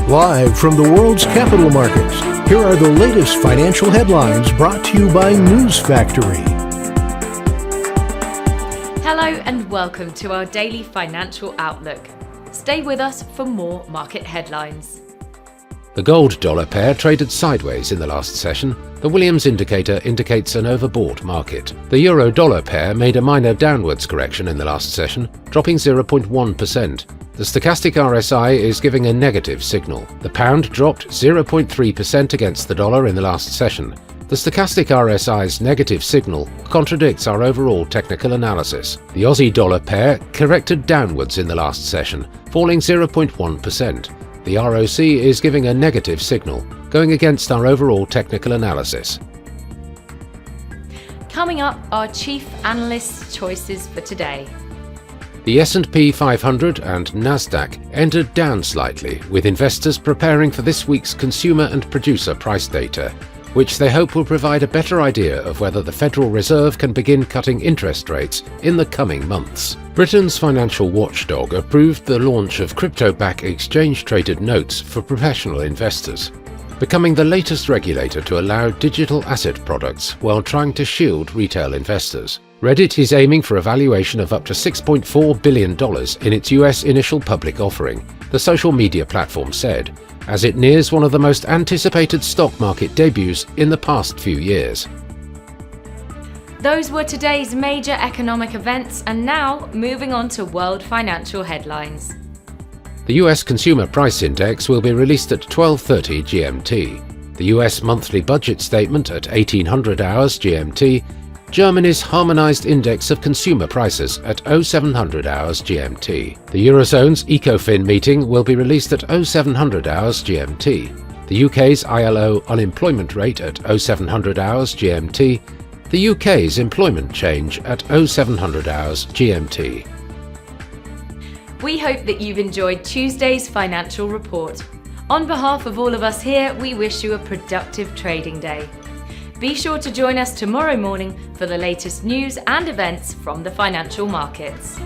Live from the world's capital markets, here are the latest financial headlines brought to you by News Factory. Hello and welcome to our daily financial outlook. Stay with us for more market headlines. The gold-dollar pair traded sideways in the last session. The Williams indicator indicates an overbought market. The euro-dollar pair made a minor downwards correction in the last session, dropping 0.1%. The stochastic RSI is giving a negative signal. The pound dropped 0.3% against the dollar in the last session. The stochastic RSI's negative signal contradicts our overall technical analysis. The Aussie-dollar pair corrected downwards in the last session, falling 0.1%. The ROC is giving a negative signal, going against our overall technical analysis. Coming up, our chief analyst's choices for today. The S&P 500 and Nasdaq entered down slightly, with investors preparing for this week's consumer and producer price data, which they hope will provide a better idea of whether the Federal Reserve can begin cutting interest rates in the coming months. Britain's financial watchdog approved the launch of crypto-backed exchange-traded notes for professional investors, becoming the latest regulator to allow digital asset products while trying to shield retail investors. Reddit is aiming for a valuation of up to $6.4 billion in its US initial public offering, the social media platform said, as it nears one of the most anticipated stock market debuts in the past few years. Those were today's major economic events, and now moving on to world financial headlines. The US Consumer Price Index will be released at 12:30 GMT. The US monthly budget statement at 1800 hours GMT. Germany's Harmonized Index of Consumer Prices at 0700 hours GMT. The Eurozone's ECOFIN meeting will be released at 0700 hours GMT. The UK's ILO unemployment rate at 0700 hours GMT. The UK's employment change at 0700 hours GMT. We hope that you've enjoyed Tuesday's financial report. On behalf of all of us here, we wish you a productive trading day. Be sure to join us tomorrow morning for the latest news and events from the financial markets.